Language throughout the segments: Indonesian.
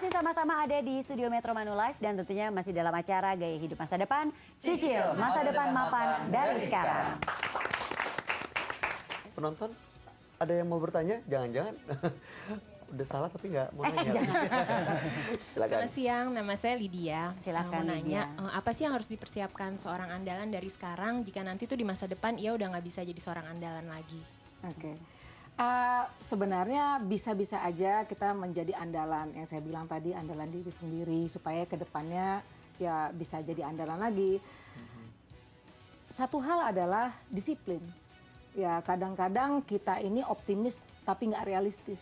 Masih sama-sama ada di Studio Metro Manulife dan tentunya masih dalam acara Gaya Hidup Masa Depan. Cicil masa depan mapan dari sekarang. Penonton, ada yang mau bertanya? Jangan-jangan udah salah tapi nggak mau nanya. Silakan. Selamat siang, nama saya Lydia. Silakan, mau nanya, Lydia. apa sih yang harus dipersiapkan seorang andalan dari sekarang jika nanti tuh di masa depan ia udah nggak bisa jadi seorang andalan lagi? Oke. Sebenarnya bisa-bisa aja kita menjadi andalan. Yang saya bilang tadi, andalan diri sendiri supaya ke depannya ya bisa jadi andalan lagi. Satu hal adalah disiplin. Ya kadang-kadang kita ini optimis tapi nggak realistis.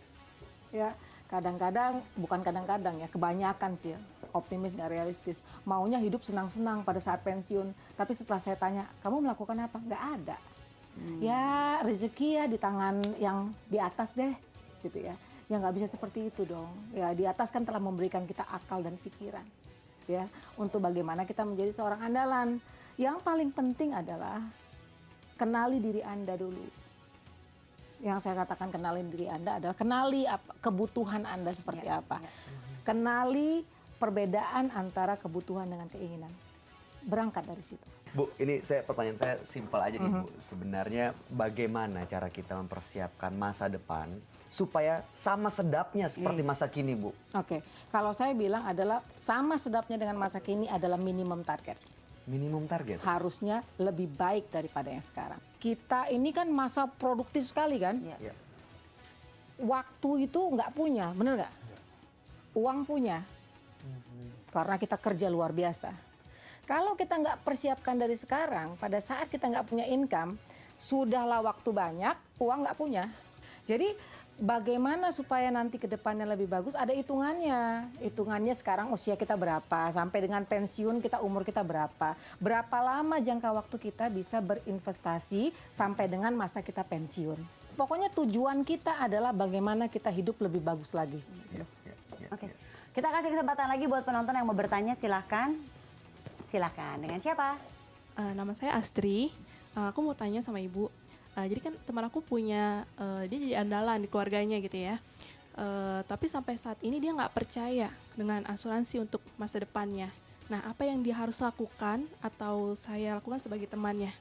Ya kadang-kadang, bukan kadang-kadang ya, kebanyakan sih ya, optimis nggak realistis. Maunya hidup senang-senang pada saat pensiun. Tapi setelah saya tanya, kamu melakukan apa? Nggak ada. Ya rezeki ya di tangan yang di atas deh, gitu ya. Ya nggak bisa seperti itu dong. Ya di atas kan telah memberikan kita akal dan pikiran, ya, untuk bagaimana kita menjadi seorang andalan. Yang paling penting adalah kenali diri Anda dulu. Yang saya katakan kenali diri Anda adalah kenali kebutuhan Anda seperti apa. Kenali perbedaan antara kebutuhan dengan keinginan. Berangkat dari situ. Bu, ini pertanyaan saya simpel aja nih Bu. Sebenarnya bagaimana cara kita mempersiapkan masa depan supaya sama sedapnya seperti masa kini, Bu? Oke, kalau saya bilang adalah sama sedapnya dengan masa kini adalah minimum target. Minimum target? Harusnya lebih baik daripada yang sekarang. Kita ini kan masa produktif sekali kan? Ya. Waktu itu nggak punya, bener nggak? Uang punya, karena kita kerja luar biasa. Kalau kita nggak persiapkan dari sekarang, pada saat kita nggak punya income, sudahlah waktu banyak, uang nggak punya. Jadi bagaimana supaya nanti ke depannya lebih bagus, ada hitungannya. Hitungannya sekarang usia kita berapa, sampai dengan pensiun kita umur kita berapa. Berapa lama jangka waktu kita bisa berinvestasi sampai dengan masa kita pensiun. Pokoknya tujuan kita adalah bagaimana kita hidup lebih bagus lagi. Oke, kita kasih kesempatan lagi buat penonton yang mau bertanya, silahkan. Silahkan, dengan siapa? Nama saya Astri, aku mau tanya sama Ibu. Jadi kan teman aku punya, dia jadi andalan di keluarganya gitu ya. Tapi sampai saat ini dia nggak percaya dengan asuransi untuk masa depannya. Nah, apa yang dia harus lakukan atau saya lakukan sebagai temannya?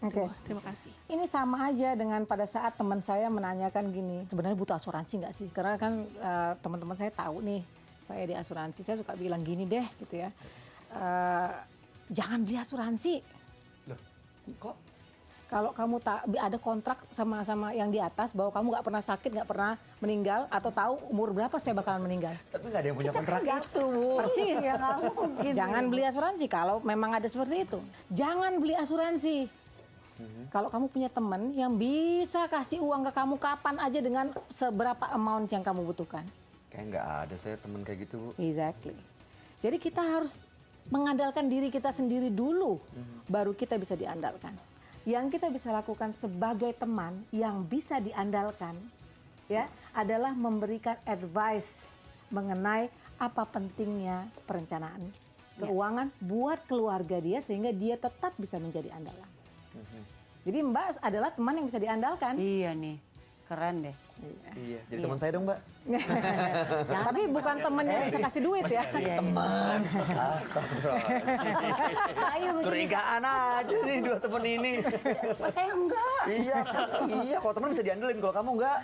Oke. Terima kasih. Ini sama aja dengan pada saat teman saya menanyakan gini, sebenarnya butuh asuransi nggak sih? Karena kan teman-teman saya tahu nih, saya di asuransi, saya suka bilang gini deh gitu ya. Jangan beli asuransi. Loh, kok? Kalau kamu ada kontrak sama yang di atas bahwa kamu nggak pernah sakit, nggak pernah meninggal, atau tahu umur berapa saya bakalan meninggal. Tapi nggak ada yang punya kontrak itu, Bu. Persis. Ya, jangan beli asuransi kalau memang ada seperti itu. Jangan beli asuransi. Kalau kamu punya teman yang bisa kasih uang ke kamu kapan aja dengan seberapa amount yang kamu butuhkan. Kayak nggak ada saya teman kayak gitu, Bu. Exactly. Jadi kita harus mengandalkan diri kita sendiri dulu, baru kita bisa diandalkan. Yang kita bisa lakukan sebagai teman yang bisa diandalkan, ya, adalah memberikan advice mengenai apa pentingnya perencanaan keuangan buat keluarga dia sehingga dia tetap bisa menjadi andalan. Jadi Mbak adalah teman yang bisa diandalkan. Iya nih, keren deh. Iya, jadi teman saya dong, Mbak. Tapi bukan teman yang bisa kasih duit ya. Teman. Astagfirullah. Curigaan aja nih dua temen ini. Saya enggak. Iya, kalau teman bisa diandelin, kalau kamu enggak.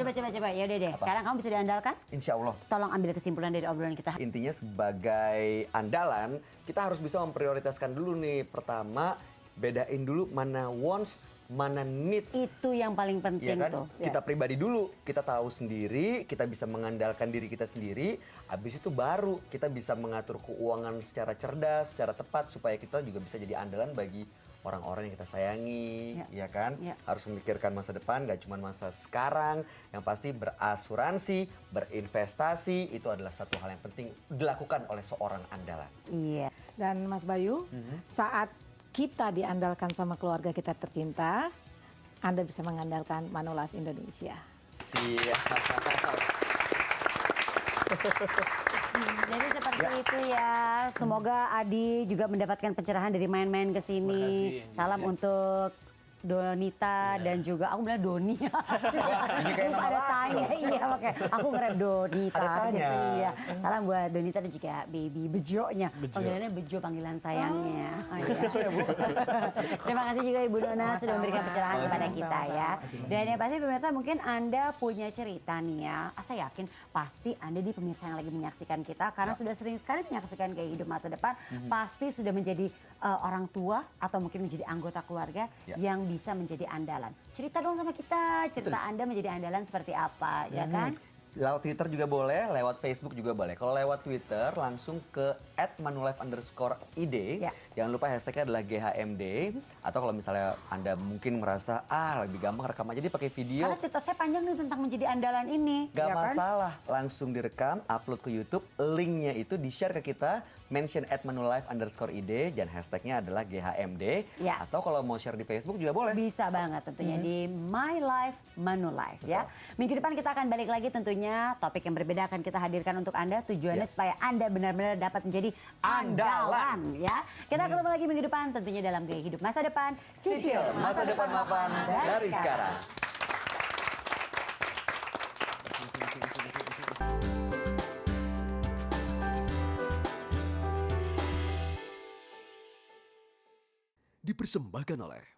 Coba. Ya udah deh. Sekarang kamu bisa diandalkan? Insya Allah. Tolong ambil kesimpulan dari obrolan kita. Intinya sebagai andalan, kita harus bisa memprioritaskan dulu nih. Pertama, bedain dulu mana wants, mana needs. Itu yang paling penting Ya kan? tuh. Kita pribadi dulu, kita tahu sendiri, kita bisa mengandalkan diri kita sendiri. Habis itu baru kita bisa mengatur keuangan secara cerdas, secara tepat supaya kita juga bisa jadi andalan bagi orang-orang yang kita sayangi, ya kan? Ya. Harus memikirkan masa depan, gak cuma masa sekarang. Yang pasti berasuransi, berinvestasi, itu adalah satu hal yang penting dilakukan oleh seorang andalan. Iya. Dan Mas Bayu, saat kita diandalkan sama keluarga kita tercinta, Anda bisa mengandalkan Manulife Indonesia. Siap. Jadi seperti itu ya. Semoga Adi juga mendapatkan pencerahan dari main-main ke sini. Salam untuk Donita dan juga aku bilang Doni. Ini kayak nama ada lagu. tanya, iya makanya aku nge-rap Donita Ada tanya. gitu iya. Salam buat Donita dan juga baby Bejo-nya. Panggilannya Bejo panggilan sayangnya. Oh, iya. Terima kasih juga Ibu Nona sudah memberikan pencerahan kepada kita ya. Dan yang pasti pemirsa mungkin Anda punya cerita nih ya. Saya yakin pasti Anda di pemirsa yang lagi menyaksikan kita karena sudah sering sekali menyaksikan Gaya Hidup Masa Depan, pasti sudah menjadi orang tua atau mungkin menjadi anggota keluarga yang bisa menjadi andalan. Cerita dong sama kita, cerita Anda menjadi andalan seperti apa, ya kan? Lewat Twitter juga boleh, lewat Facebook juga boleh. Kalau lewat Twitter langsung ke @manulife_id. Ya. Jangan lupa hashtagnya adalah GHMD. Atau kalau misalnya Anda mungkin merasa lebih gampang rekam aja dia pakai video. Karena cerita saya panjang nih tentang menjadi andalan ini. Gak ya kan? masalah, langsung direkam, upload ke YouTube, linknya itu di-share ke kita, mention @manulife_id, dan hashtagnya adalah GHMD. Ya. Atau kalau mau share di Facebook juga boleh. Bisa banget tentunya di My Life Manulife ya. Minggu depan kita akan balik lagi tentunya topik yang berbeda akan kita hadirkan untuk Anda. Tujuannya supaya Anda benar-benar dapat menjadi andalan ya. Kita ketemu lagi minggu depan tentunya dalam Gaya Hidup Masa Depan. Cicil masa depan mapan dari sekarang. Dipersembahkan oleh